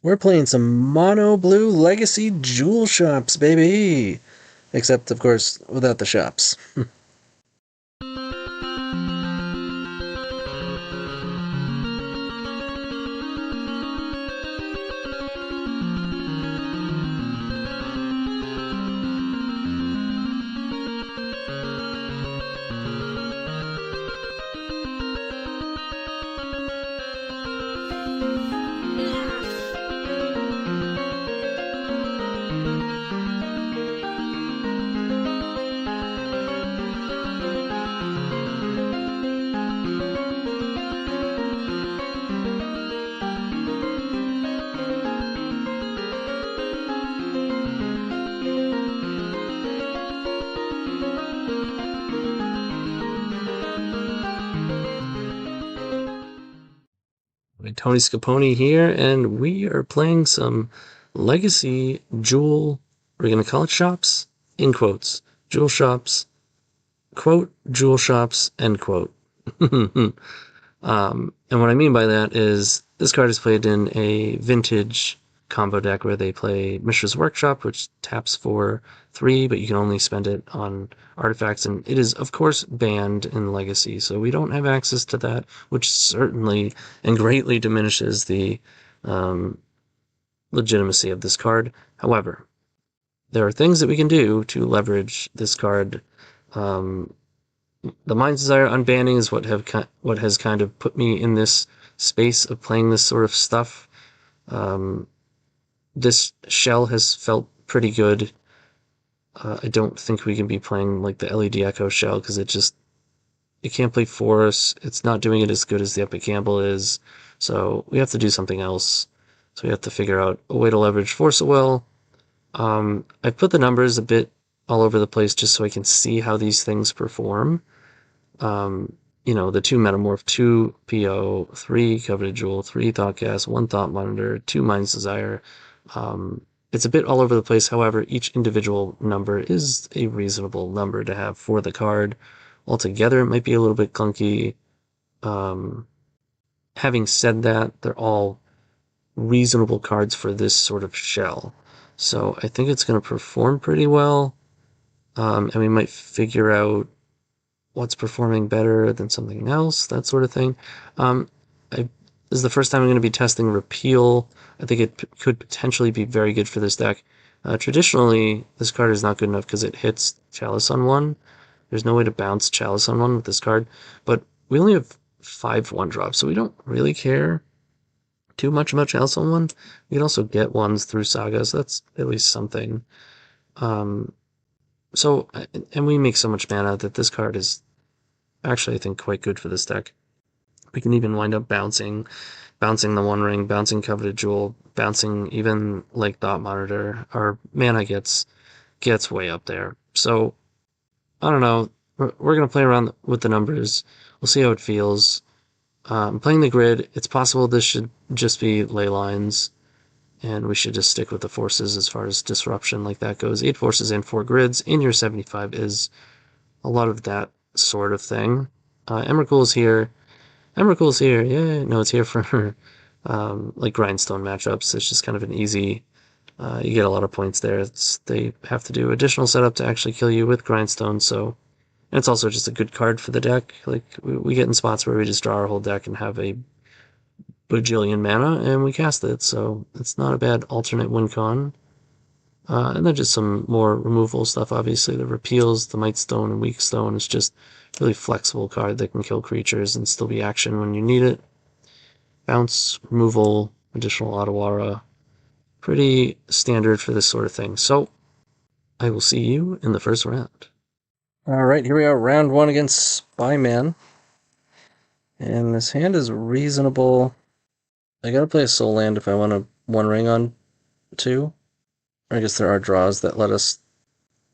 We're playing some mono blue legacy jewel shops, baby! Except, of course, without the shops. TonyScapone here, and we are playing some legacy jewel, we're going to call it shops, in quotes, jewel shops, quote, jewel shops, end quote. And what I mean by that is this card is played in a vintage combo deck where they play Mishra's Workshop, which taps for 3, but you can only spend it on artifacts, and it is, of course, banned in Legacy, so we don't have access to that, which certainly and greatly diminishes the legitimacy of this card. However, there are things that we can do to leverage this card. The Mind's Desire unbanning is what has kind of put me in this space of playing this sort of stuff. This shell has felt pretty good. I don't think we can be playing like the LED Echo shell because it can't play Force. It's not doing it as good as the Epic Gamble is. So we have to do something else. So we have to figure out a way to leverage Force of Will. I've put the numbers a bit all over the place just so I can see how these things perform. The 2 Metamorph, 2 PO, 3 Coveted Jewel, 3 Thoughtcast, 1 Thought Monitor, 2 Mind's Desire. It's a bit all over the place. However, each individual number is a reasonable number to have for the card. Altogether, it might be a little bit clunky. Having said that, they're all reasonable cards for this sort of shell. So I think it's going to perform pretty well. And we might figure out what's performing better than something else, that sort of thing. This is the first time I'm going to be testing Repeal. I think it could potentially be very good for this deck. Traditionally, this card is not good enough because it hits Chalice on 1. There's no way to bounce Chalice on 1 with this card. But we only have 5 1-drops, so we don't really care too much about Chalice on 1. We can also get ones through Saga, so that's at least something. And we make so much mana that this card is actually, I think, quite good for this deck. We can even wind up bouncing the One Ring, bouncing Coveted Jewel, bouncing even like Thought Monitor. Our mana gets way up there. So, I don't know. We're going to play around with the numbers. We'll see how it feels. Playing the grid, it's possible this should just be ley lines, and we should just stick with the forces as far as disruption like that goes. 8 forces and 4 grids in your 75 is a lot of that sort of thing. Emrakul's here. Yeah, no, it's here for like grindstone matchups. It's just kind of an easy. You get a lot of points there. They have to do additional setup to actually kill you with grindstone. So, and it's also just a good card for the deck. Like we get in spots where we just draw our whole deck and have a bajillion mana, and we cast it. So it's not a bad alternate win con. And then just some more removal stuff. Obviously, the Repeals, the Might Stone, and Weak Stone is just really flexible card that can kill creatures and still be action when you need it. Bounce, removal, additional Otawara. Pretty standard for this sort of thing. So, I will see you in the first round. Alright, here we are, round 1 against Spyman. And this hand is reasonable. I gotta play a Soul Land if I want a One Ring on 2. I guess there are draws that let us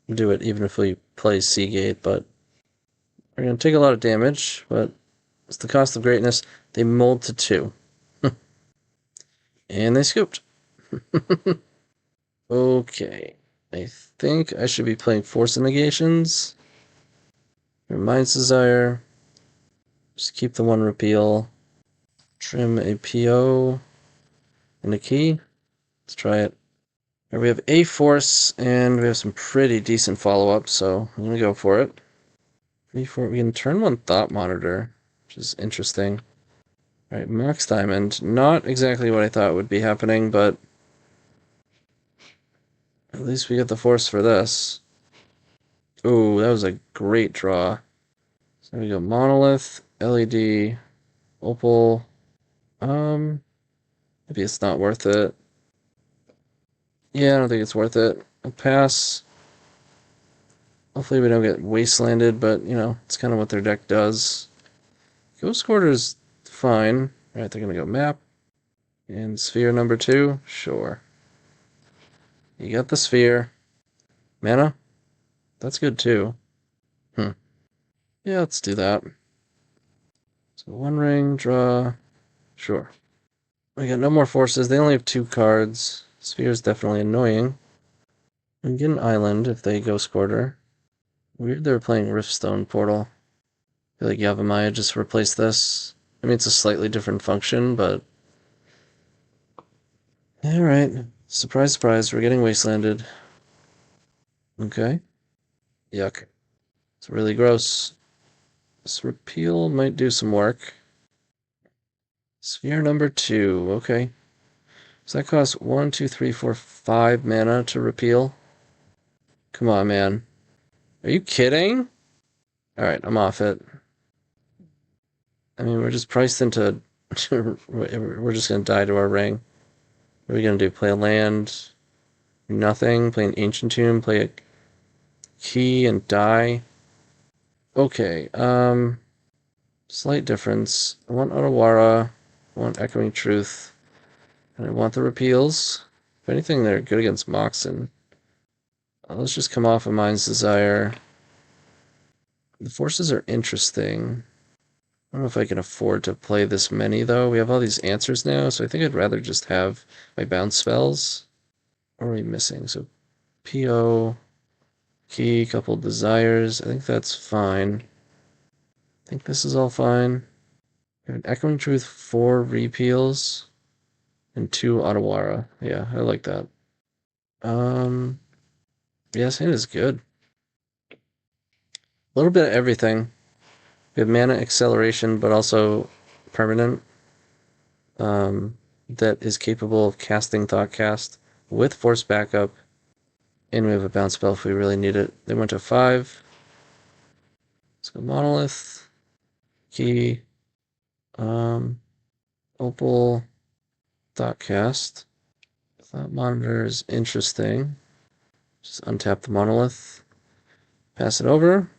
do it even if we play Seagate, but we're going to take a lot of damage, but it's the cost of greatness. They mold to 2. And they scooped. Okay. I think I should be playing Force of Negations. Mind's Desire. Just keep the 1 Repeal. Trim a PO and a key. Let's try it. Right, we have a force, and we have some pretty decent follow-up, so I'm gonna go for it. 3-4. We can turn one Thought Monitor, which is interesting. All right, Max Diamond. Not exactly what I thought would be happening, but at least we get the force for this. Ooh, that was a great draw. So we go Monolith, LED, Opal. Maybe it's not worth it. Yeah, I don't think it's worth it. I'll pass. Hopefully we don't get wastelanded, but, you know, it's kind of what their deck does. Ghost Quarter's fine. Alright, they're gonna go map. And sphere number 2? Sure. You got the sphere. Mana? That's good too. Yeah, let's do that. So 1 ring, draw. Sure. We got no more forces. They only have 2 cards. Sphere's definitely annoying. We can get an island if they Ghost Quarter. Weird they're playing Riftstone Portal. I feel like Yavimaya just replaced this. I mean, it's a slightly different function, but... Alright. Surprise, surprise, we're getting wastelanded. Okay. Yuck. It's really gross. This repeal might do some work. Sphere number 2, okay. So that costs 1, 2, 3, 4, 5 mana to repeal. Come on, man. Are you kidding? Alright, I'm off it. I mean, we're just priced into... we're just gonna die to our ring. What are we gonna do? Play a land? Nothing? Play an Ancient Tomb? Play a key and die? Okay, slight difference. I want Otawara, I want Echoing Truth, and I want the repeals. If anything, they're good against Moxen. Let's just come off of Mind's Desire. The forces are interesting. I don't know if I can afford to play this many, though. We have all these answers now, so I think I'd rather just have my bounce spells. What are we missing? So, PO, key, couple desires. I think that's fine. I think this is all fine. We have an Echoing Truth, 4 repeals, and 2 Otawara. Yeah, I like that. Yeah, this hand is good. A little bit of everything. We have mana acceleration, but also permanent. That is capable of casting Thoughtcast with force backup. And we have a bounce spell if we really need it. They went to 5. Let's go Monolith. Key. Opal. Thoughtcast. Thought Monitor is interesting. Just untap the Monolith. Pass it over.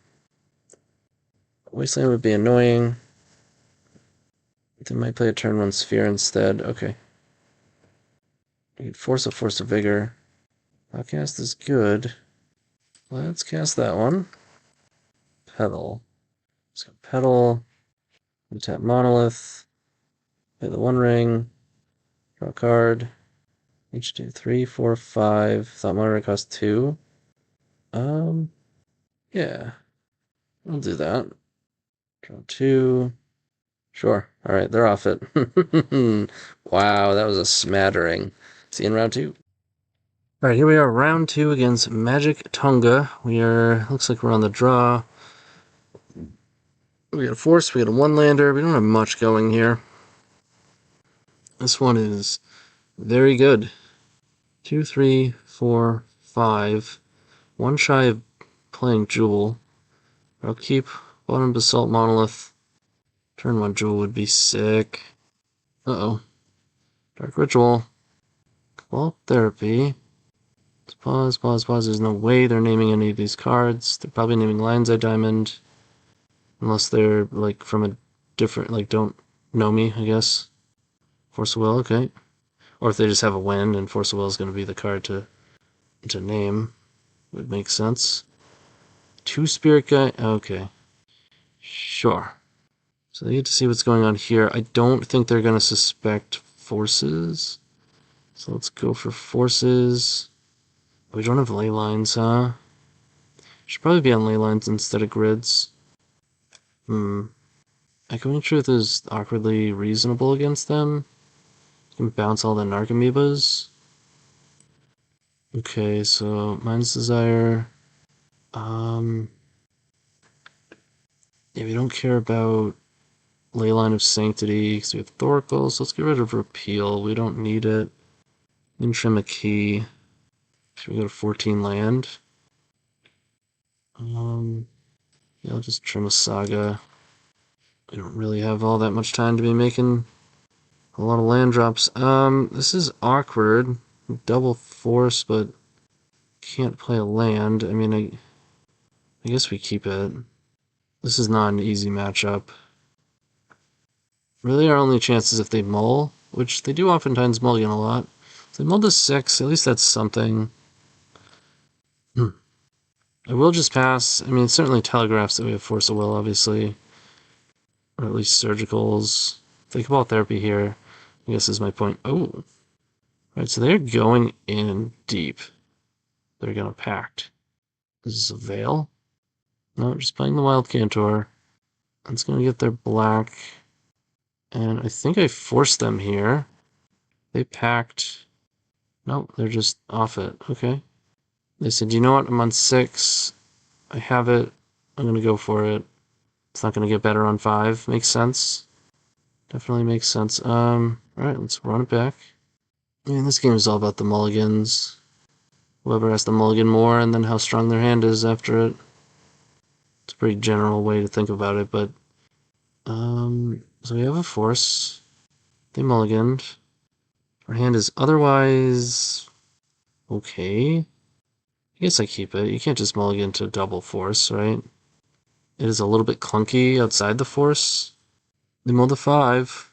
Wasteland would be annoying. They might play a turn 1 sphere instead. Okay. We could force of vigor. Thoughtcast is good. Let's cast that one. Pedal. Let's go pedal. Tap Monolith. Play the 1 ring. Draw a card. Each 2, 3, 4, 5. Thought Monitor costs 2. Yeah. I'll do that. Draw 2. Sure. Alright, they're off it. Wow, that was a smattering. See you in round 2. Alright, here we are, round 2 against MagicTonga. Looks like we're on the draw. We got a force, we got a 1-lander. We don't have much going here. This one is very good. 2, 3, 4, 5. One shy of playing Jewel. I'll keep bottom Basalt Monolith. Turn 1 Jewel would be sick. Uh-oh. Dark Ritual. Cabal Therapy. Let's pause. There's no way they're naming any of these cards. They're probably naming Lion's Eye Diamond. Unless they're, like, from a different, like, don't know me, I guess. Force of Will, okay. Or if they just have a win, and Force of Will is going to be the card to name. Would make sense. 2 Spirit Guy, okay. Sure. So they get to see what's going on here. I don't think they're going to suspect forces. So let's go for forces. We don't have ley lines, huh? Should probably be on ley lines instead of grids. Echoing Truth is awkwardly reasonable against them. You can bounce all the Narcomoebas. Okay, so Mind's Desire. Yeah, we don't care about Leyline of Sanctity because we have Thoracle, so let's get rid of Repeal. We don't need it. We can trim a key. Should we go to 14 land? Yeah, I'll just trim a Saga. We don't really have all that much time to be making a lot of land drops. This is awkward. Double force, but can't play a land. I mean, I guess we keep it. This is not an easy matchup. Really, our only chance is if they mull, which they do oftentimes mulligan a lot. If they mull to 6, at least that's something. I will just pass. I mean, it certainly telegraphs that we have Force of Will, obviously. Or at least Surgicals. Think about therapy here, I guess is my point. Oh. Right, so they're going in deep. They're going to Pact. Is this a Veil? No, just playing the Wild Cantor. It's going to get their black. And I think I forced them here. They Packed. No, they're just off it. Okay. They said, you know what? I'm on 6. I have it. I'm going to go for it. It's not going to get better on 5. Makes sense. Definitely makes sense. Alright, let's run it back. I mean, this game is all about the mulligans. Whoever has to mulligan more, and then how strong their hand is after it. It's a pretty general way to think about it, but... so we have a force. They mulliganed. Our hand is otherwise... okay. I guess I keep it. You can't just mulligan to double force, right? It is a little bit clunky outside the force. They mulled a 5.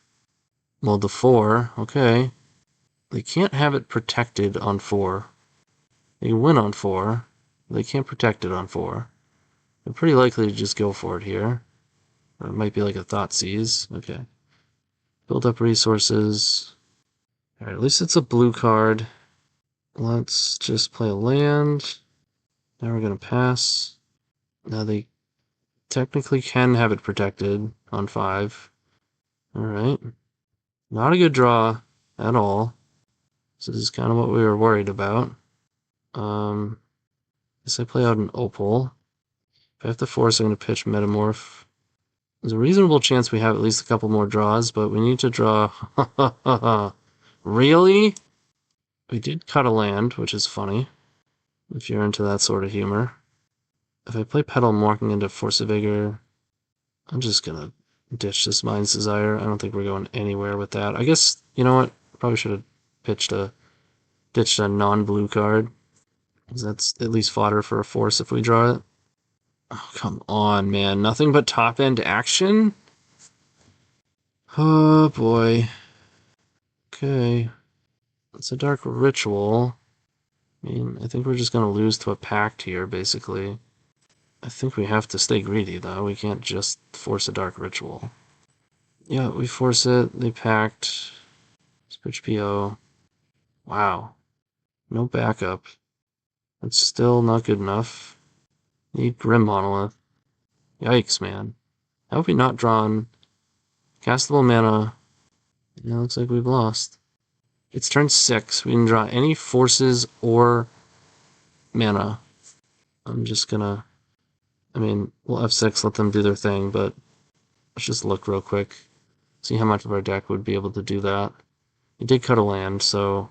Mulled a 4. Okay. They can't have it protected on 4. They can win on 4. They can't protect it on 4. They're pretty likely to just go for it here. Or it might be like a Thoughtseize. Okay. Build up resources. Alright, at least it's a blue card. Let's just play a land. Now we're going to pass. Now they technically can have it protected on 5. Alright. Not a good draw at all. This is kind of what we were worried about. Guess I play out an Opal. If I have to force, I'm going to pitch Metamorph. There's a reasonable chance we have at least a couple more draws, but we need to draw... Really? We did cut a land, which is funny, if you're into that sort of humor. If I play Petal, I'm walking into Force of Vigor. I'm just going to ditch this Mind's Desire. I don't think we're going anywhere with that. I guess, you know what? Probably should have ditched a non-blue card. Because that's at least fodder for a force if we draw it. Oh, come on, man. Nothing but top-end action? Oh, boy. Okay. It's a Dark Ritual. I mean, I think we're just going to lose to a Pact here, basically. I think we have to stay greedy, though. We can't just force a Dark Ritual. Yeah, we force it. They Pact. Switch PO. Wow. No backup. That's still not good enough. Need Grim Monolith. Yikes, man. How have we not drawn castable mana? Yeah, looks like we've lost. It's turn 6. We didn't draw any forces or mana. I'm just gonna... I mean, we'll F6, let them do their thing, but let's just look real quick. See how much of our deck would be able to do that. It did cut a land, so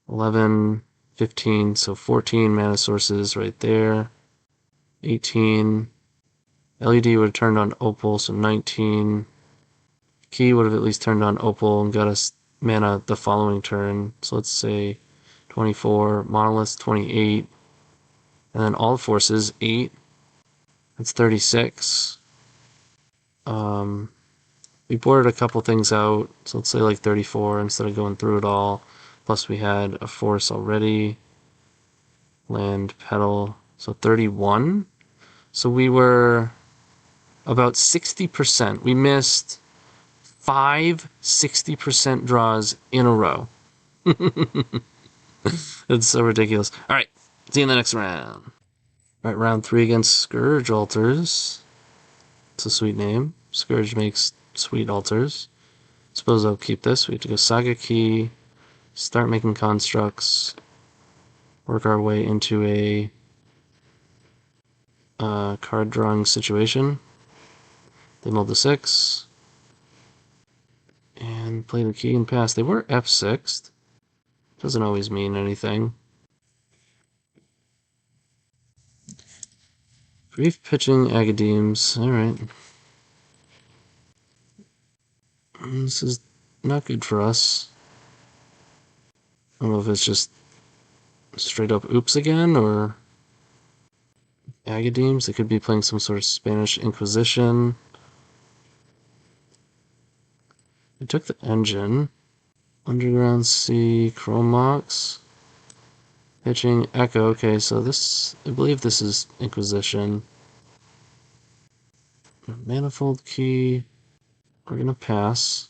11, 15, so 14 mana sources right there. 18. LED would have turned on Opal, so 19. Key would have at least turned on Opal and got us mana the following turn. So let's say 24. Monolith, 28. And then all forces, 8. That's 36. We boarded a couple things out, so let's say like 34 instead of going through it all. Plus we had a force already. Land, Petal, so 31. So we were about 60%. We missed 5 60% draws in a row. It's so ridiculous. Alright, see you in the next round. Alright, round 3 against ScourgeAlters. It's a sweet name. Scourge makes sweet altars. Suppose I'll keep this. We have to go Saga Key, start making constructs. work our way into a card drawing situation. They mulled the 6 and played a key and passed. They were F6'd. Doesn't always mean anything. Brief pitching Agadeems. Alright. This is not good for us. I don't know if it's just straight up oops again, or Agadeems. They could be playing some sort of Spanish Inquisition. They took the engine. Underground Sea, Chromox. Pitching Echo. Okay, so this, I believe this is Inquisition. Manifold Key. We're gonna pass.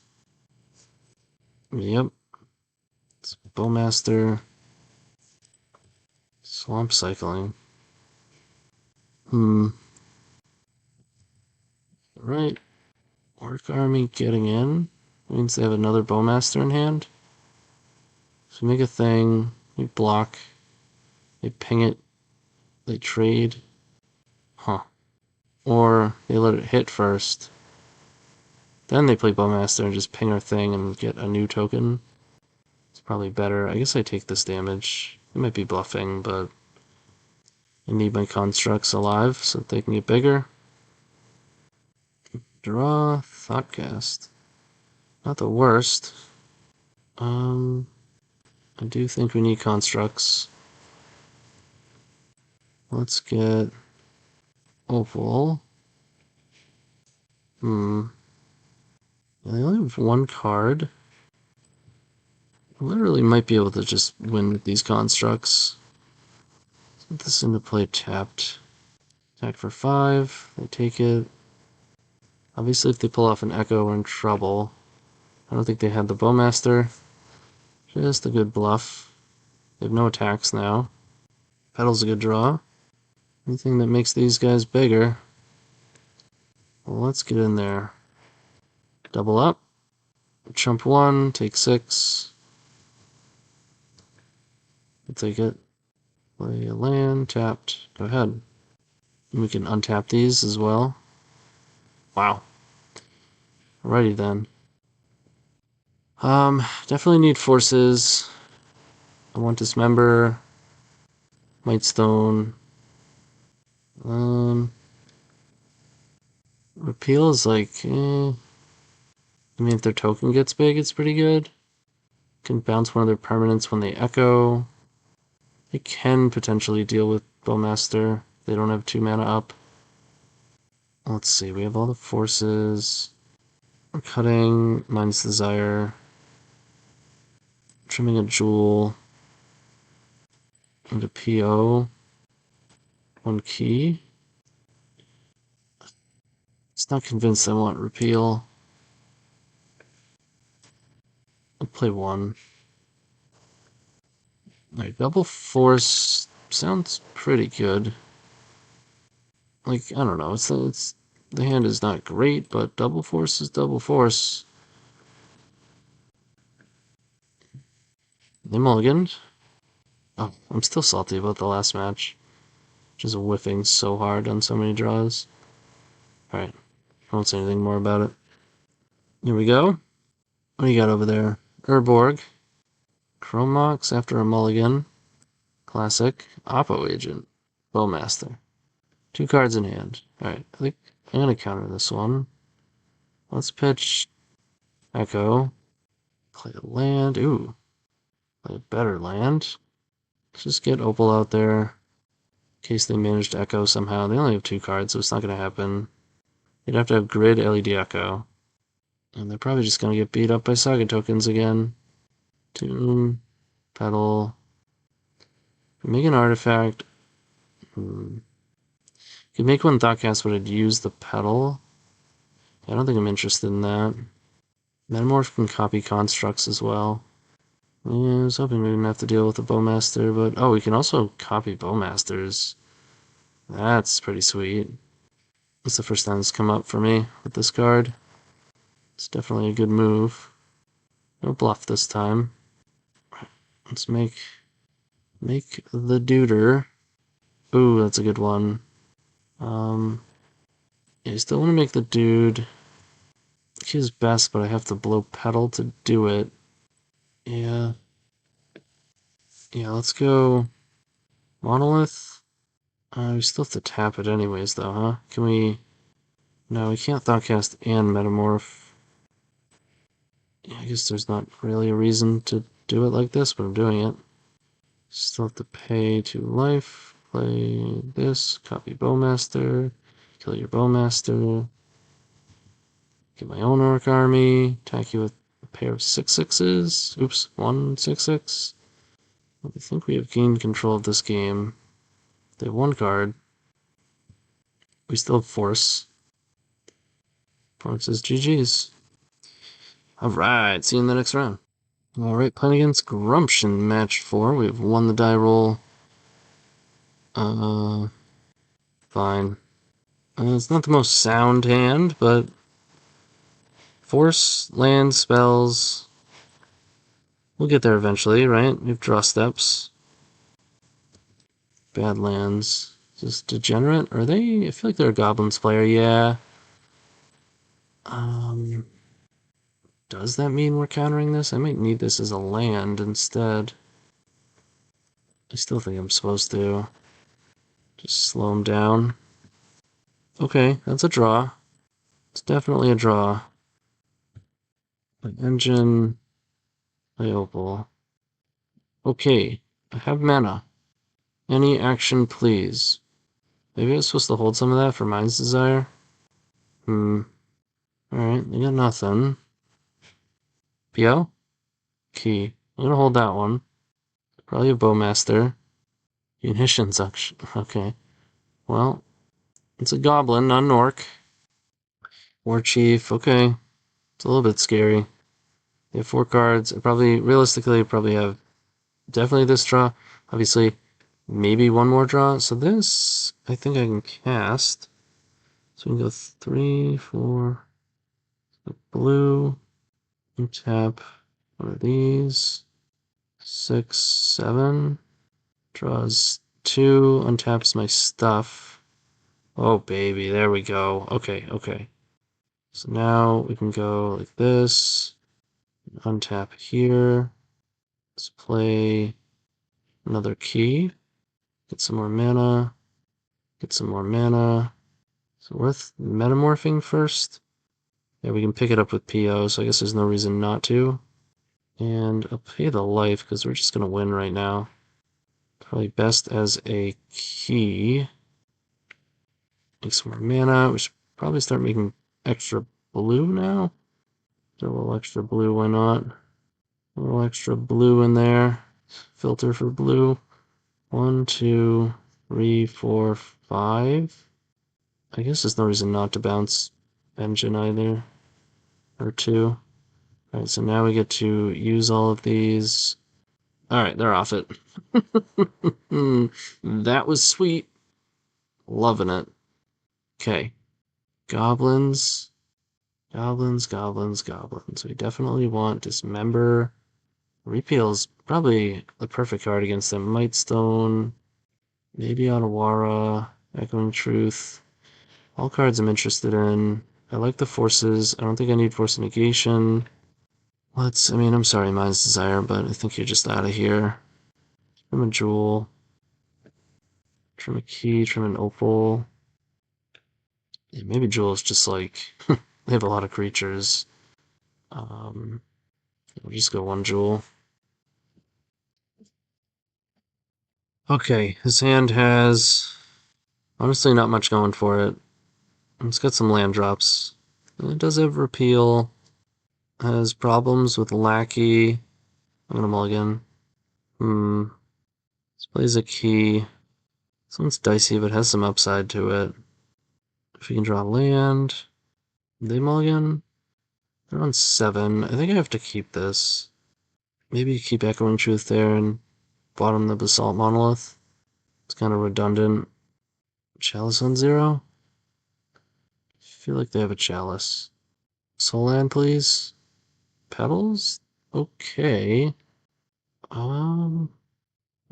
Yep. It's Bowmaster. Swamp Cycling. Right. Orc Army getting in. Means they have another Bowmaster in hand. So we make a thing. We block. They ping it. They trade. Huh. Or they let it hit first. Then they play Bowmaster and just ping our thing and get a new token. It's probably better. I guess I take this damage. It might be bluffing, but I need my constructs alive so that they can get bigger. Draw, Thoughtcast. Not the worst. I do think we need constructs. Let's get Opal. They only have one card. I literally might be able to just win with these constructs. Let's put this into play tapped. Attack for 5. They take it. Obviously, if they pull off an Echo, we're in trouble. I don't think they had the Bowmaster. Just a good bluff. They have no attacks now. Petal's a good draw. Anything that makes these guys bigger. Well, let's get in there. Double up. Chump 1, take 6. I'll take it. Play a land, tapped. Go ahead. We can untap these as well. Wow. Alrighty then. Definitely need forces. I want Dismember. Mightstone. Repeal is like, I mean, if their token gets big, it's pretty good. Can bounce one of their permanents when they echo. They can potentially deal with Bowmaster. They don't have 2 mana up. Let's see, we have all the forces. We're cutting Mind's Desire. Trimming a Jewel. And a PO. 1 key. It's not convinced I want Repeal. I'll play 1. Alright, Double Force sounds pretty good. Like, I don't know, it's the hand is not great, but Double Force is Double Force. They mulliganed. Oh, I'm still salty about the last match. Just whiffing so hard on so many draws. Alright, I won't say anything more about it. Here we go. What do you got over there? Urborg. Chromox after a mulligan. Classic. Oppo Agent. Bowmaster. 2 cards in hand. Alright, I think I'm going to counter this one. Let's pitch Echo. Play a land. Ooh. Play a better land. Let's just get Opal out there. In case they manage to Echo somehow. They only have 2 cards, so it's not going to happen. You'd have to have Grid LED Echo. And they're probably just going to get beat up by Saga tokens again. Tune. Petal. Make an artifact. Could make one Thoughtcast, but I'd use the Petal. I don't think I'm interested in that. Metamorph can copy constructs as well. Yeah, I was hoping we didn't have to deal with the Bowmaster, but oh, we can also copy Bowmasters. That's pretty sweet. It's the first time it's come up for me with this card. It's definitely a good move. No bluff this time. Let's make Make the duder. Ooh, that's a good one. Yeah, I still want to make the dude his best, but I have to blow pedal to do it. Yeah. Yeah, let's go Monolith. We still have to tap it anyways, though, huh? Can we... No, we can't Thoughtcast and Metamorph. Yeah, I guess there's not really a reason to do it like this, but I'm doing it. Still have to pay 2 life. Play this. Copy Bowmaster. Kill your Bowmaster. Get my own Orc army. Attack you with a pair of 6/6s. Oops, 1 6/6. I think we have gained control of this game. They have 1 card. We still have Force. Force is GG's. Alright, see you in the next round. Alright, playing against Grumsh in match 4. We've won the die roll. Fine. It's not the most sound hand, but Force, land, spells. We'll get there eventually, right? We have draw steps. Bad lands. Is this Degenerate? Are they? I feel like they're a Goblins player, yeah. Does that mean we're countering this? I might need this as a land instead. I still think I'm supposed to. Just slow him down. Okay, that's a draw. It's definitely a draw. Play engine. Play opal. Okay, I have mana. Any action, please. Maybe I was supposed to hold some of that for Mind's Desire? Alright, they got nothing. PO? Key. I'm gonna hold that one. Probably a Bowmaster. Munitions, okay. Well, it's a Goblin, not an Orc. War Chief, okay. It's a little bit scary. They have 4 cards. Realistically, probably have definitely this draw. Obviously, maybe 1 more draw. So this, I think I can cast. So we can go 3, 4, blue, and tap one of these. 6, 7. Draws 2, untaps my stuff. Oh, baby, there we go. Okay, okay. So now we can go like this. Untap here. Let's play another key. Get some more mana. Get some more mana. Is it worth metamorphing first? Yeah, we can pick it up with PO, so I guess there's no reason not to. And I'll pay the life, because we're just going to win right now. Probably best as a key. Make some more mana. We should probably start making extra blue now. A little extra blue, why not? A little extra blue in there. Filter for blue. 1, 2, 3, 4, 5. I guess there's no reason not to bounce engine either. Or 2. Alright, so now we get to use all of these. Alright, they're off it. That was sweet. Loving it. Okay. Goblins. Goblins, goblins, goblins. We definitely want Dismember. Repeal's probably the perfect card against them. Mightstone. Maybe Otawara. Echoing Truth. All cards I'm interested in. I like the forces. I don't think I need Force of Negation. I'm sorry, Mind's Desire, but I think you're just out of here. Trim a Jewel. Trim a Key, trim an Opal. Yeah, maybe Jewel's just like... they have a lot of creatures. We'll just go 1 Jewel. Okay, his hand has... honestly not much going for it. It's got some land drops. It does have Repeal. Has problems with Lackey. I'm gonna mulligan. This plays a key. This one's dicey, but has some upside to it. If we can draw land. They mulligan? They're on 7. I think I have to keep this. Maybe keep Echoing Truth there and bottom the Basalt Monolith. It's kind of redundant. Chalice on 0? I feel like they have a Chalice. Soul Land, please. Petals? Okay. I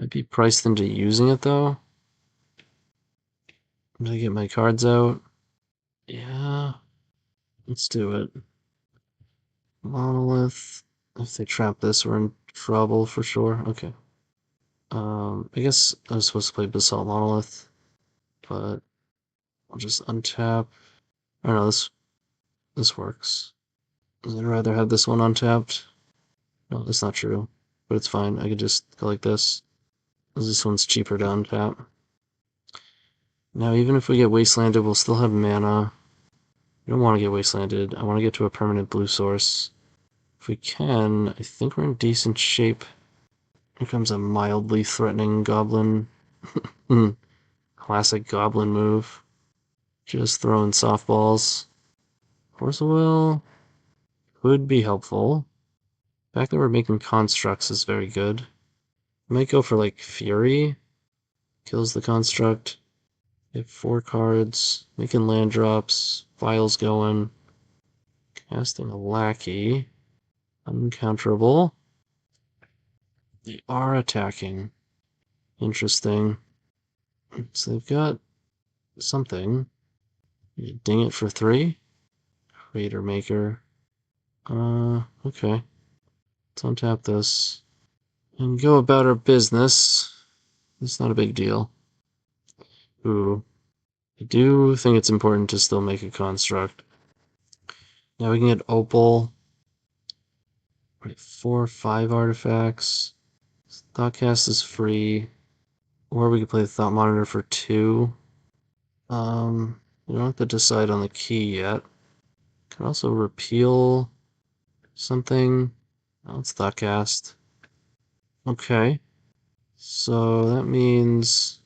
Might be priced into using it though. I'm gonna get my cards out. Yeah, let's do it. Monolith. If they trap this, we're in trouble for sure. Okay. I guess I was supposed to play Basalt Monolith, but I'll just untap. I don't know, this works. I'd rather have this one untapped. No, that's not true, but it's fine. I could just go like this. This one's cheaper to untap. Now, even if we get wastelanded, we'll still have mana. We don't want to get wastelanded. I want to get to a permanent blue source. If we can, I think we're in decent shape. Here comes a mildly threatening goblin. Classic goblin move. Just throwing softballs. Force of Will could be helpful. The fact that we're making constructs is very good. I might go for like Fury. Kills the construct. We have 4 cards. Making land drops. Files going. Casting a Lackey. Uncounterable. They are attacking. Interesting. So they've got something. You ding it for 3. Creator Maker. Okay. Let's untap this. And go about our business. It's not a big deal. Ooh. I do think it's important to still make a construct. Now we can get Opal. 4 or 5 artifacts. Thoughtcast is free. Or we could play the Thought Monitor for 2. We don't have to decide on the key yet. Can also repeal something. Oh, it's Thoughtcast. Okay. So that means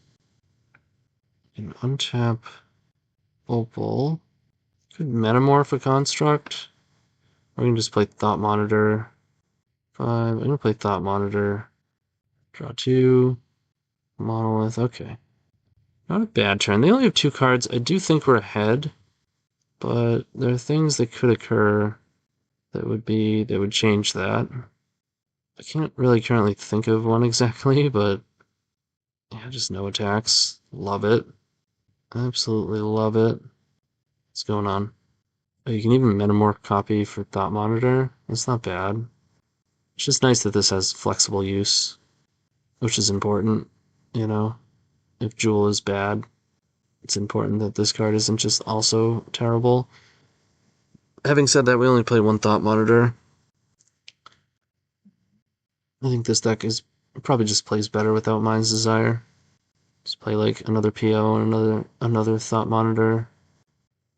I can untap Opal. Could metamorph a construct. Or we can just play Thought Monitor. 5. I'm gonna play Thought Monitor. Draw 2. Monolith. Okay. Not a bad turn. They only have 2 cards. I do think we're ahead, but there are things that could occur that would change that. I can't really currently think of one exactly, but yeah, just no attacks. Love it. Absolutely love it. What's going on? Oh, you can even metamorph copy for Thought Monitor. That's not bad. It's just nice that this has flexible use, which is important, you know? If Jewel is bad, it's important that this card isn't just also terrible. Having said that, we only play 1 Thought Monitor. I think this deck is probably just plays better without Mind's Desire. Just play like another PO and another Thought Monitor.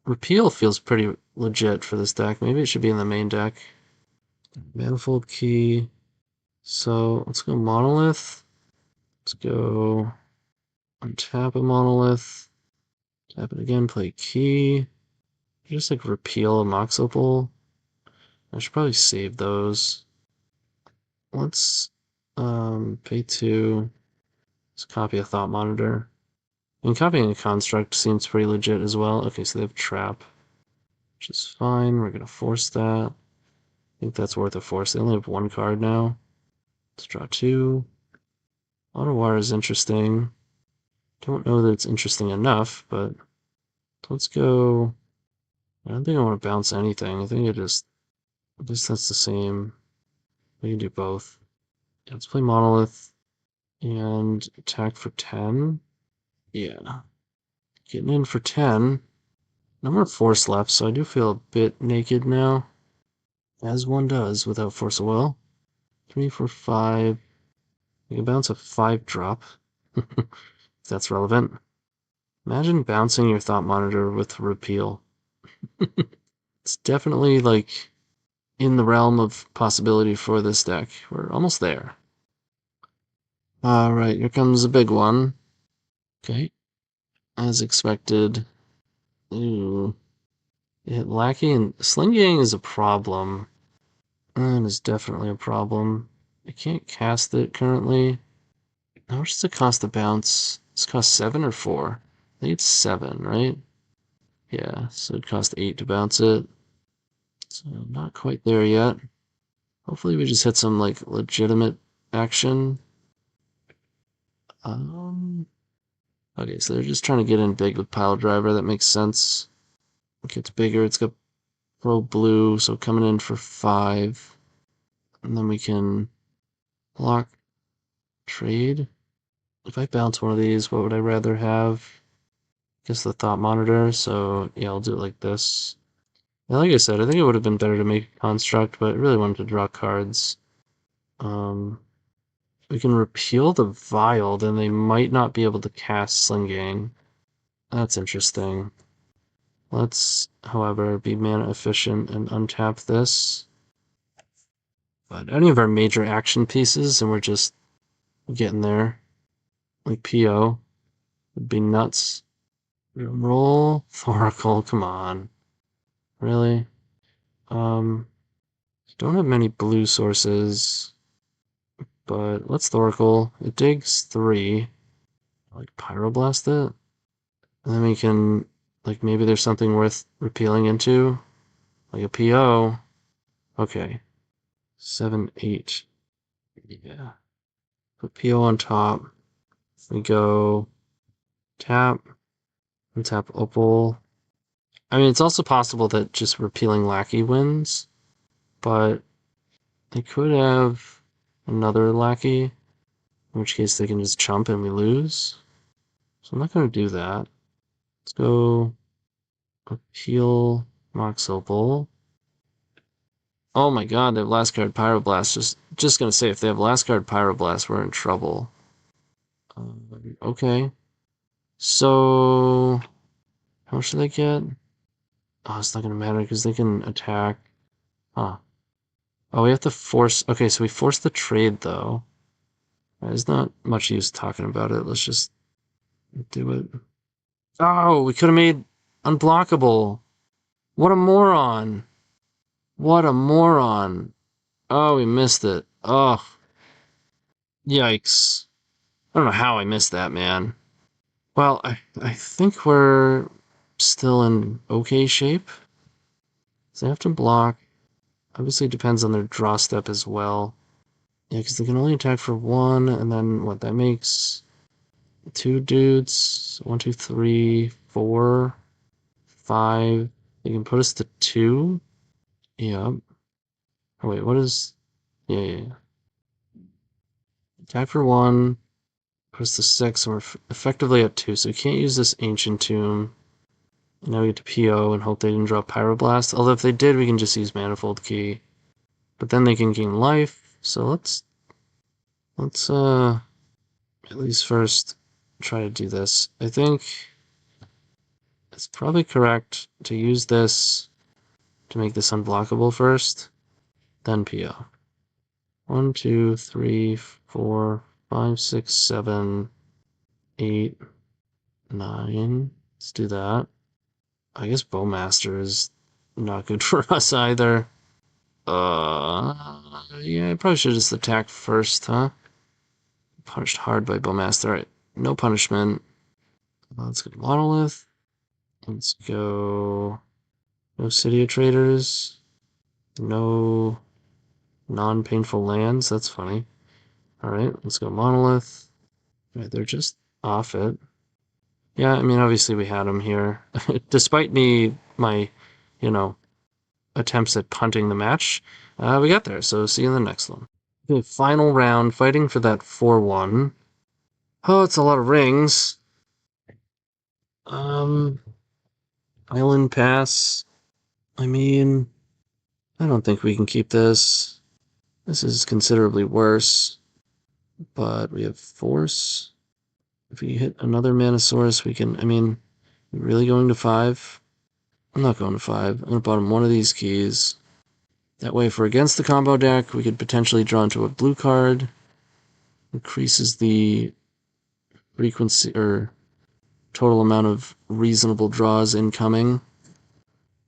Repeal feels pretty legit for this deck. Maybe it should be in the main deck. Manifold Key. So let's go Monolith. Let's go untap a Monolith. Tap it again, play Key. Just like repeal a Mox Opal. I should probably save those. Let's pay 2. Let's copy a Thought Monitor. And copying a construct seems pretty legit as well. Okay, so they have Trap, which is fine. We're gonna force that. I think that's worth a force. They only have 1 card now. Let's draw 2. Auto Wire is interesting. Don't know that it's interesting enough, but let's go. I don't think I want to bounce anything. I think I guess that's the same. We can do both. Yeah, let's play Monolith and attack for 10. Yeah. Getting in for 10. No more force left, so I do feel a bit naked now. As one does without Force of Will. 3, 4, 5. You can bounce a 5-drop. If that's relevant. Imagine bouncing your Thought Monitor with Repeal. It's definitely like in the realm of possibility for this deck. We're almost there. Alright, here comes a big one. Okay. As expected. Ooh. It hit Lackey and Sling Gang is a problem. That is definitely a problem. I can't cast it currently. How much does it cost to bounce? Does it cost 7 or 4? I think it's 7, right? Yeah, so it cost 8 to bounce it. So not quite there yet. Hopefully we just hit some like legitimate action. Okay, so they're just trying to get in big with Pile Driver. That makes sense. It gets bigger. It's got Pro Blue, so coming in for 5. And then we can block, trade. If I bounce one of these, what would I rather have? I guess the Thought Monitor, so yeah, I'll do it like this. And like I said, I think it would have been better to make a construct, but I really wanted to draw cards. We can repeal the Vial, then they might not be able to cast Sling Gang. That's interesting. Let's, however, be mana efficient and untap this. But any of our major action pieces, and we're just getting there, like PO, would be nuts. Roll, Thoracle, come on. Really? Don't have many blue sources, but let's Thoracle. It digs 3. Like Pyroblast it. And then we can, like, maybe there's something worth repealing into. Like a PO. Okay. 7, 8. Yeah. Put PO on top. We go tap and tap Opal. I mean, it's also possible that just repealing Lackey wins, but they could have another Lackey, in which case they can just chump and we lose. So I'm not going to do that. Let's go appeal Mox Opal. Oh my god, they have last card Pyroblast. Just going to say, if they have last card Pyroblast, we're in trouble. Okay. So, how much do they get? Oh, it's not going to matter because they can attack. Huh. Oh, we have to force... Okay, so we force the trade, though. There's not much use talking about it. Let's just do it. Oh, we could have made unblockable. What a moron. What a moron. Oh, we missed it. Oh, yikes. I don't know how I missed that, man. Well, I think we're still in okay shape. So they have to block. Obviously, it depends on their draw step as well. Yeah, because they can only attack for 1, and then what that makes 2 dudes. 1, 2, 3, 4, 5. They can put us to 2. Yep. Oh, wait, what is... Yeah. Attack for 1. Put us to 6, and we're effectively at 2. So we can't use this Ancient Tomb. And now we get to PO and hope they didn't draw Pyroblast. Although if they did, we can just use Manifold Key. But then they can gain life. So let's at least first try to do this. I think it's probably correct to use this to make this unblockable first, then PO. 1, 2, 3, 4, 5, 6, 7, 8, 9. Let's do that. I guess Bowmaster is not good for us either. Yeah, I probably should just attack first, huh? Punished hard by Bowmaster. Alright, no punishment. Let's go Monolith. Let's go... No City of Traders. No non-painful lands. That's funny. Alright, let's go Monolith. Alright, they're just off it. Yeah, I mean, obviously we had them here. Despite my, attempts at punting the match, we got there. So see you in the next one. Okay, final round, fighting for that 4-1. Oh, it's a lot of rings. Island Pass. I mean, I don't think we can keep this. This is considerably worse. But we have Force. If we hit another Manosaurus, we can... I mean, really going to 5? I'm not going to 5. I'm going to bottom one of these keys. That way, if we're against the combo deck, we could potentially draw into a blue card. Increases the frequency, or total amount of reasonable draws incoming.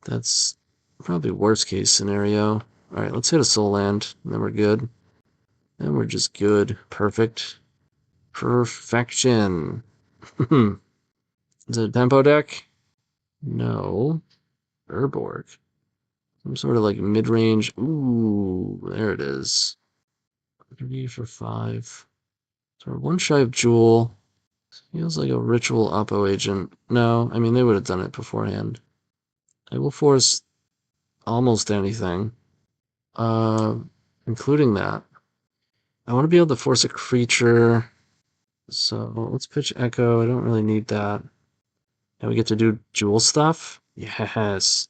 That's probably worst case scenario. Alright, let's hit a soul land, and then we're good. And we're just good. Perfect. Perfection. Is it a tempo deck? No. Urborg. Some sort of like mid-range. Ooh, there it is. 3 for 5. So we're one shy of Jewel. Feels like a ritual Oppo agent. No, I mean, they would have done it beforehand. I will force almost anything, including that. I want to be able to force a creature, so let's pitch Echo. I don't really need that. And we get to do Jewel stuff? Yes.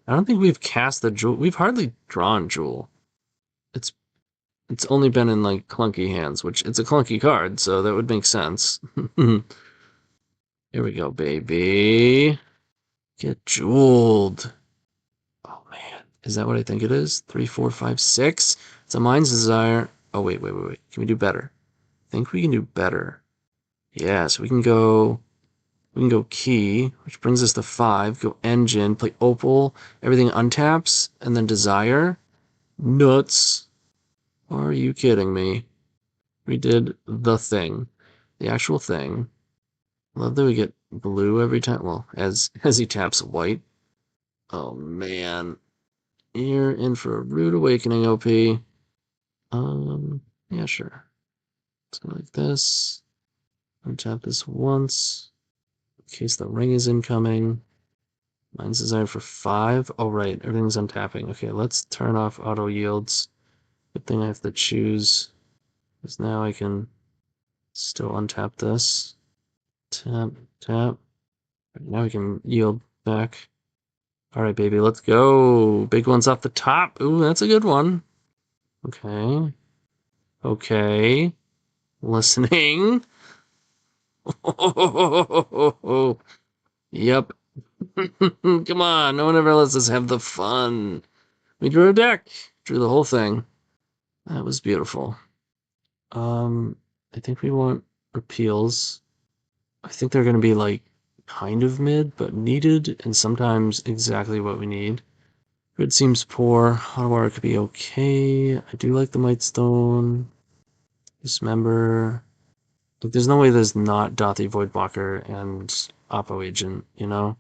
I don't think we've cast the Jewel. We've hardly drawn Jewel. It's only been in, like, clunky hands, which it's a clunky card, so that would make sense. Here we go, baby. Get jeweled. Oh, man. Is that what I think it is? 3, 4, 5, 6? It's a Mind's Desire. Oh, wait. Can we do better? I think we can do better. Yeah, so we can go Key, which brings us to 5. Go Engine, play Opal. Everything untaps, and then Desire. Nuts. Are you kidding me? We did the thing. The actual thing. Love that we get blue every time. Well, as he taps white. Oh, man. You're in for a rude awakening, OP. Yeah, sure. Let's go like this. Untap this once. In case the ring is incoming. Mind's Desire for 5. Oh, right. Everything's untapping. Okay, let's turn off auto yields. Good thing I have to choose. Because now I can still untap this. Tap, tap. Now we can yield back. Alright, baby, let's go. Big one's off the top. Ooh, that's a good one. Okay. Okay. Listening. Yep. Come on, no one ever lets us have the fun. We drew a deck. Drew the whole thing. That was beautiful. I think we want repeals. I think they're going to be, like, kind of mid, but needed, and sometimes exactly what we need. Grid seems poor. Hotwire could be okay. I do like the Mightstone. Dismember. Like, there's no way there's not Dothy Voidwalker and Oppo Agent, you know?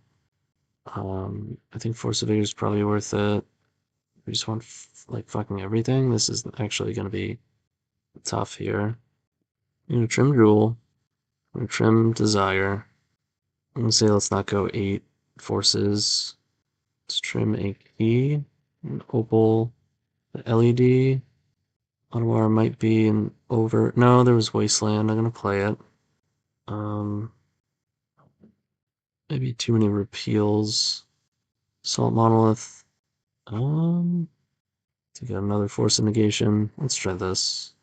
I think Force of Vigor is probably worth it. We just want, like, fucking everything. This is actually going to be tough here. I'm going to trim Jewel. I'm going to trim Desire. I'm going to say let's not go 8 forces. Let's trim a key. An Opal. The LED. Otawara might be an over. No, there was Wasteland. I'm going to play it. Maybe too many repeals. Salt Monolith. To get another Force of Negation. Let's try this.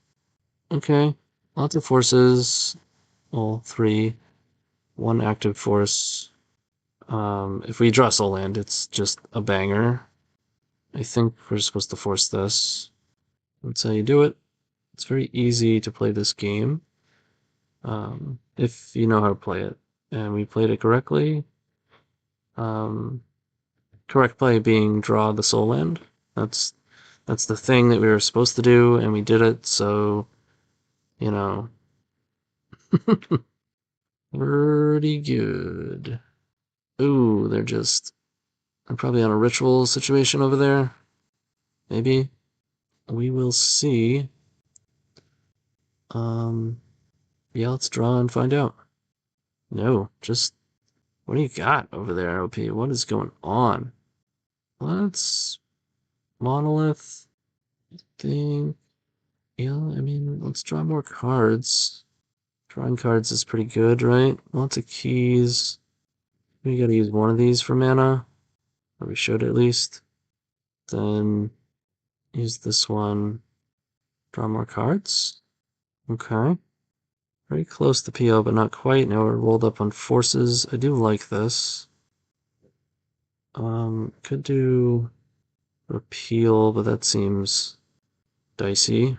Okay. Lots of forces. All 3. 1 active force. If we draw Soul Land, it's just a banger. I think we're supposed to force this. That's how you do it. It's very easy to play this game. If you know how to play it. And we played it correctly. Correct play being draw the Soul Land. That's the thing that we were supposed to do, and we did it, so, you know. Pretty good. Ooh, they're probably on a ritual situation over there. Maybe. We will see. Yeah, let's draw and find out. No, just, what do you got over there, OP? What is going on? Let's Monolith thing. Yeah, I mean, let's draw more cards. Drawing cards is pretty good, right? Lots of keys. We gotta use one of these for mana. Or we should at least. Then use this one. Draw more cards. Okay. Very close to PO, but not quite. Now we're rolled up on forces. I do like this. Could do repeal, but that seems dicey.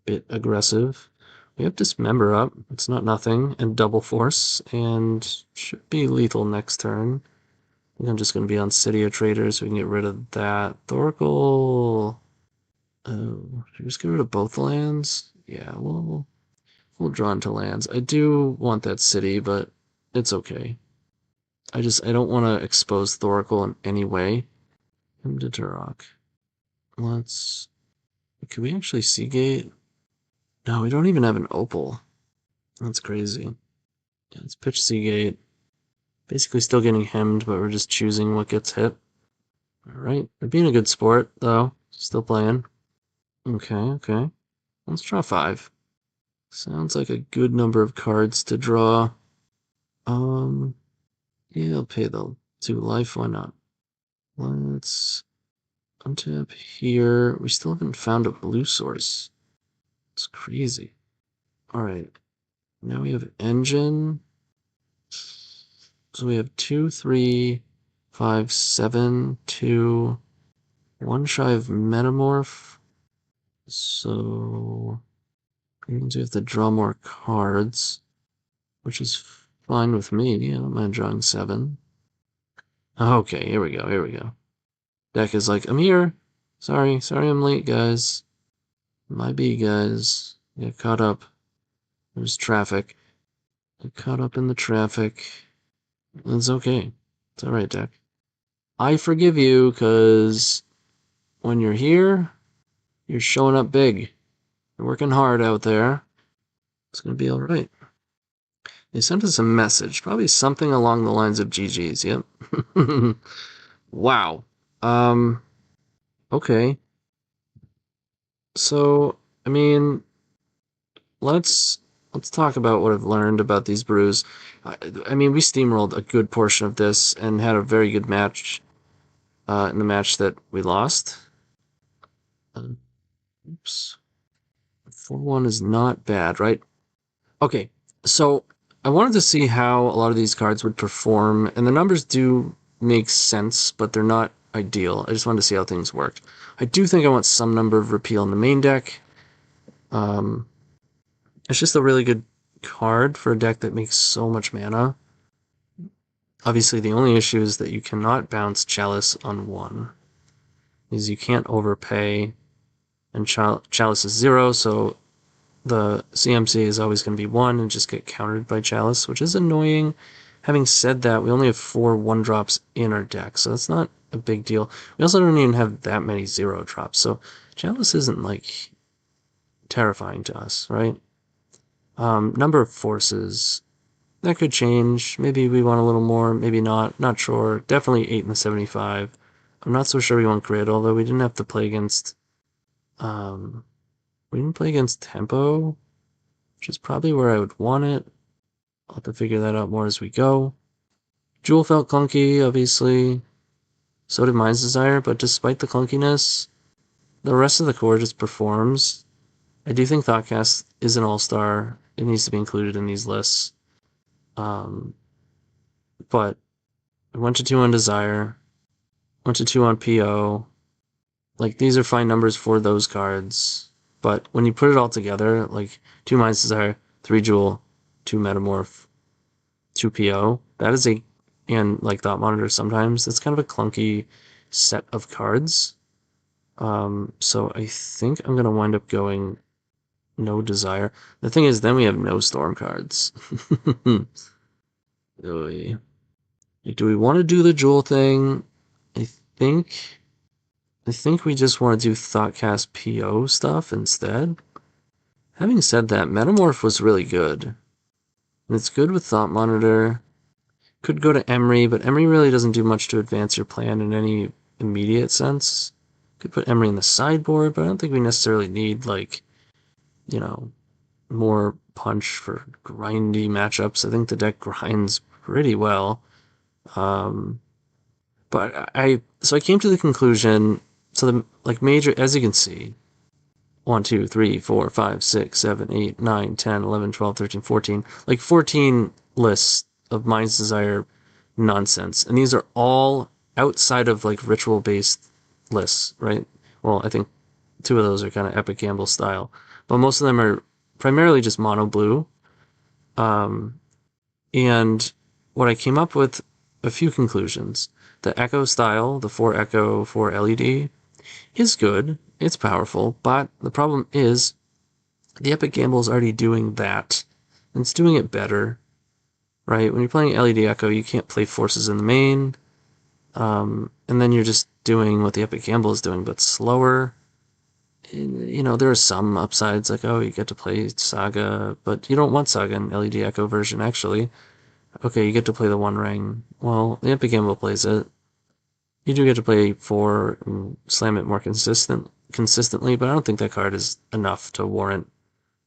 Bit aggressive. We have Dismember up. It's not nothing. And Double Force. And should be lethal next turn. I think I'm just going to be on City of Traders so we can get rid of that. Thoracle. Oh, should we just get rid of both lands? Yeah, we'll draw into lands. I do want that city, but it's okay. I don't want to expose Thoracle in any way. Him to Turok. Can we actually Seagate? No, we don't even have an Opal. That's crazy. Yeah, let's pitch Seagate. Basically still getting hemmed, but we're just choosing what gets hit. Alright, we're being a good sport, though. Still playing. Okay. Let's draw 5. Sounds like a good number of cards to draw. Yeah, I'll pay the 2 life, why not? Let's untap here. We still haven't found a blue source. It's crazy. Alright, now we have engine. So we have 2, 3, 5, 7, 2, 1 shy of Metamorph. So means we have to draw more cards, which is fine with me. I don't mind drawing 7. Okay, here we go. Deck is like, I'm here. Sorry I'm late, guys. My B, guys. Get caught up. There's traffic. Get caught up in the traffic. It's okay. It's alright, deck. I forgive you, because when you're here, you're showing up big. You're working hard out there. It's gonna be alright. They sent us a message, probably something along the lines of GG's, yep. Wow. Okay. So, I mean, let's talk about what I've learned about these brews. I mean, we steamrolled a good portion of this and had a very good match in the match that we lost. Oops. 4-1 is not bad, right? Okay, so I wanted to see how a lot of these cards would perform, and the numbers do make sense, but they're not ideal. I just wanted to see how things worked. I do think I want some number of repeal in the main deck. It's just a really good card for a deck that makes so much mana. Obviously, the only issue is that you cannot bounce Chalice on 1. Because you can't overpay, and Chalice is 0, so the CMC is always going to be 1 and just get countered by Chalice, which is annoying. Having said that, we only have 4 1-drops in our deck, so that's not a big deal. We also don't even have that many 0-drops, so Chalice isn't, like, terrifying to us, right? Number of forces, that could change. Maybe we want a little more, maybe not. Not sure. Definitely 8 in the 75. I'm not so sure we want grid, although we didn't have to play against... we didn't play against tempo, which is probably where I would want it. I'll have to figure that out more as we go. Jewel felt clunky, obviously. So did Mind's Desire, but despite the clunkiness, the rest of the core just performs. I do think Thoughtcast is an all-star. It needs to be included in these lists. But I went to 2 on Desire, went to 2 on PO. Like, these are fine numbers for those cards. But when you put it all together, like 2 Mind's Desire, 3 Jewel, 2 Metamorph, 2 PO, that is and like Thought Monitor sometimes, that's kind of a clunky set of cards. So I think I'm going to wind up going no Desire. The thing is, then we have no Storm cards. Do we want to do the Jewel thing? I think we just want to do Thoughtcast PO stuff instead. Having said that, Metamorph was really good. And it's good with Thought Monitor. Could go to Emery, but Emery really doesn't do much to advance your plan in any immediate sense. Could put Emery in the sideboard, but I don't think we necessarily need, like, you know, more punch for grindy matchups. I think the deck grinds pretty well. But I came to the conclusion, so the, like, major, as you can see, 1, 2, 3, 4, 5, 6, 7, 8, 9, 10, 11, 12, 13, 14, like 14 lists of Mind's Desire nonsense. And these are all outside of, like, ritual-based lists, right? Well, I think 2 of those are kind of Epic Gamble style. But most of them are primarily just mono blue. And what I came up with, a few conclusions. The Echo style, the 4 Echo, 4 LED, is good. It's powerful, but the problem is the Epic Gamble is already doing that, and it's doing it better, right? When you're playing LED Echo, you can't play forces in the main, and then you're just doing what the Epic Gamble is doing, but slower. there are some upsides, like, oh, you get to play Saga, but you don't want Saga in LED Echo version, actually. Okay, you get to play the One Ring. Well, the Epic Gamble plays it. You do get to play 4 and slam it more consistently, but I don't think that card is enough to warrant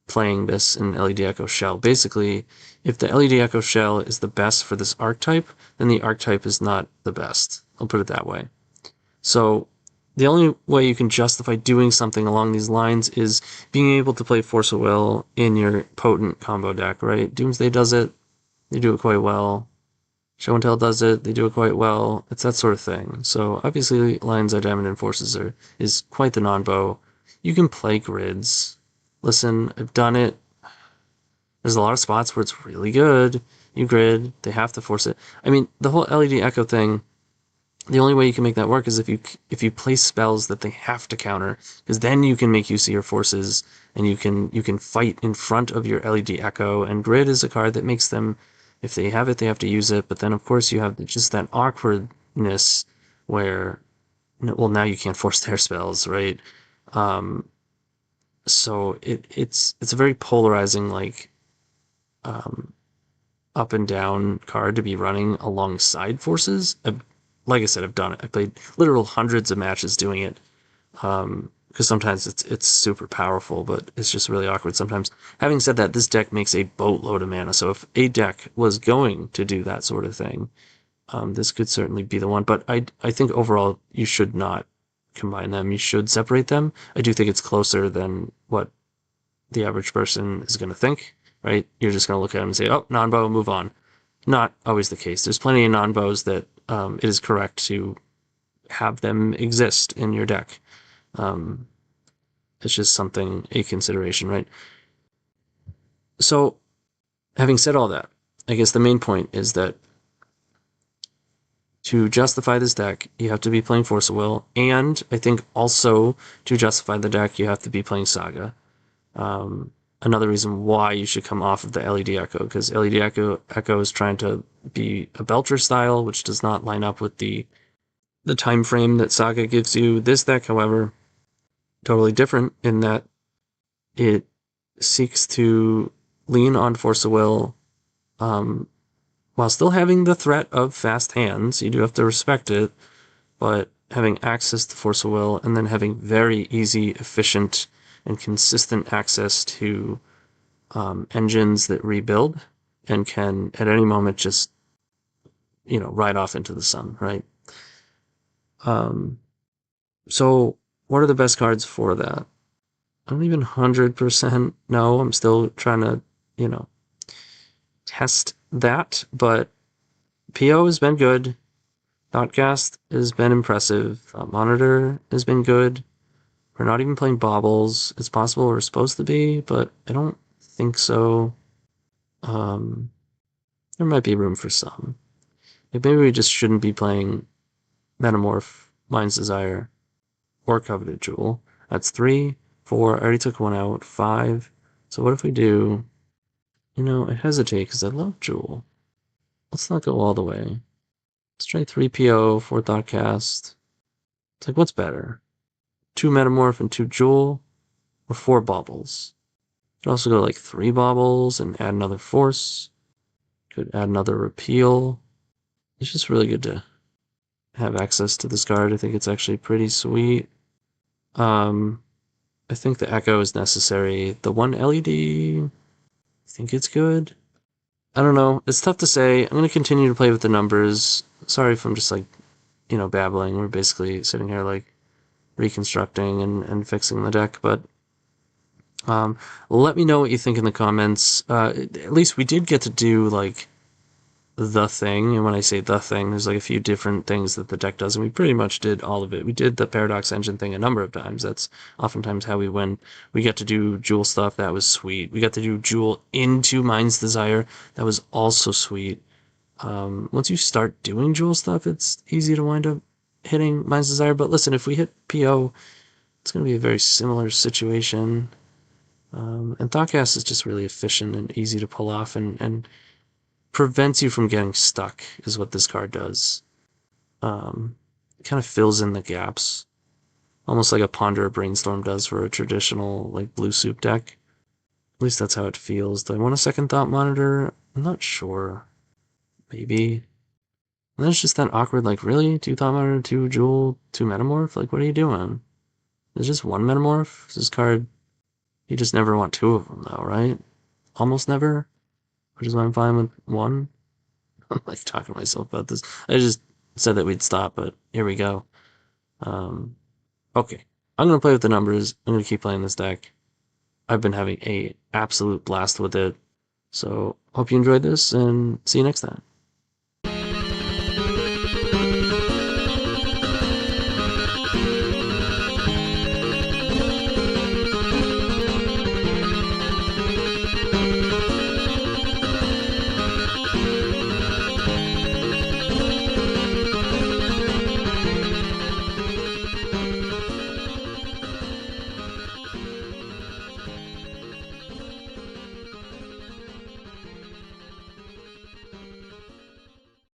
playing this in LED Echo Shell. Basically, if the LED Echo Shell is the best for this archetype, then the archetype is not the best. I'll put it that way. So the only way you can justify doing something along these lines is being able to play Force of Will in your potent combo deck, right? Doomsday does it. They do it quite well. Show and Tell does it. They do it quite well. It's that sort of thing. So obviously, Lions Eye Diamond Enforces is quite the non-bow. You can play grids. Listen, I've done it. There's a lot of spots where it's really good. You grid. They have to force it. I mean, the whole LED Echo thing, the only way you can make that work is if you place spells that they have to counter, because then you can make use of your forces, and you can fight in front of your LED Echo. And Grid is a card that makes them, if they have it, they have to use it. But then of course you have just that awkwardness where, well, now you can't force their spells, right? So it's a very polarizing, like, up and down card to be running alongside forces. Like I said, I've done it. I played literal hundreds of matches doing it, because sometimes it's super powerful, but it's just really awkward sometimes. Having said that, this deck makes a boatload of mana, so if a deck was going to do that sort of thing, this could certainly be the one. But I think overall you should not combine them. You should separate them. I do think it's closer than what the average person is going to think, right? You're just going to look at them and say, oh, non-bow, move on. Not always the case. There's plenty of non-bows that it is correct to have them exist in your deck. It's just a consideration, right? So, having said all that, I guess the main point is that to justify this deck, you have to be playing Force of Will, and I think also to justify the deck, you have to be playing Saga. Another reason why you should come off of the LED Echo, because LED Echo is trying to be a Belcher style, which does not line up with the time frame that Saga gives you. This deck, however, totally different in that it seeks to lean on Force of Will, while still having the threat of fast hands. You do have to respect it, but having access to Force of Will, and then having very easy, efficient, and consistent access to engines that rebuild and can at any moment just ride off into the sun, right? So what are the best cards for that? I don't even 100% know. I'm still trying to test that, but PO has been good. Thoughtcast has been impressive. Monitor has been good. We're not even playing baubles. It's possible we're supposed to be, but I don't think so. There might be room for some. Maybe we just shouldn't be playing Metamorph, Mind's Desire, or Coveted Jewel. That's 3, 4. I already took one out. 5. So what if we do... I hesitate because I love Jewel. Let's not go all the way. Let's try 3 PO, 4 Thoughtcast. It's like, what's better? 2 Metamorph and 2 Jewel, or 4 Baubles? Could also go like 3 Baubles and add another Force. Could add another Repeal. It's just really good to have access to this card. I think it's actually pretty sweet. I think the Echo is necessary. The one LED, I think it's good. I don't know. It's tough to say. I'm going to continue to play with the numbers. Sorry if I'm just babbling. We're basically sitting here reconstructing and fixing the deck, but let me know what you think in the comments. At least we did get to do the thing, and when I say the thing, there's a few different things that the deck does, and we pretty much did all of it. We did the Paradox Engine thing a number of times. That's oftentimes how we win. We got to do Jewel stuff. That was sweet. We got to do Jewel into Mind's Desire. That was also sweet. Once you start doing Jewel stuff, it's easy to wind up hitting Mind's Desire. But listen, if we hit PO, it's going to be a very similar situation. And Thoughtcast is just really efficient and easy to pull off, and prevents you from getting stuck, is what this card does. It kind of fills in the gaps Almost like a Ponder or Brainstorm does for a traditional like blue soup deck. At least that's how it feels. Do I want a second Thought Monitor? I'm not sure. Maybe. And then it's just that awkward, like, really? 2 Thought Monitor, 2 Jewel, 2 Metamorph? Like, what are you doing? There's just 1 Metamorph? This card, you just never want 2 of them, though, right? Almost never? Which is why I'm fine with 1. I'm like talking to myself about this. I just said that we'd stop, but here we go. Okay. I'm gonna play with the numbers. I'm gonna keep playing this deck. I've been having a absolute blast with it. So hope you enjoyed this and see you next time.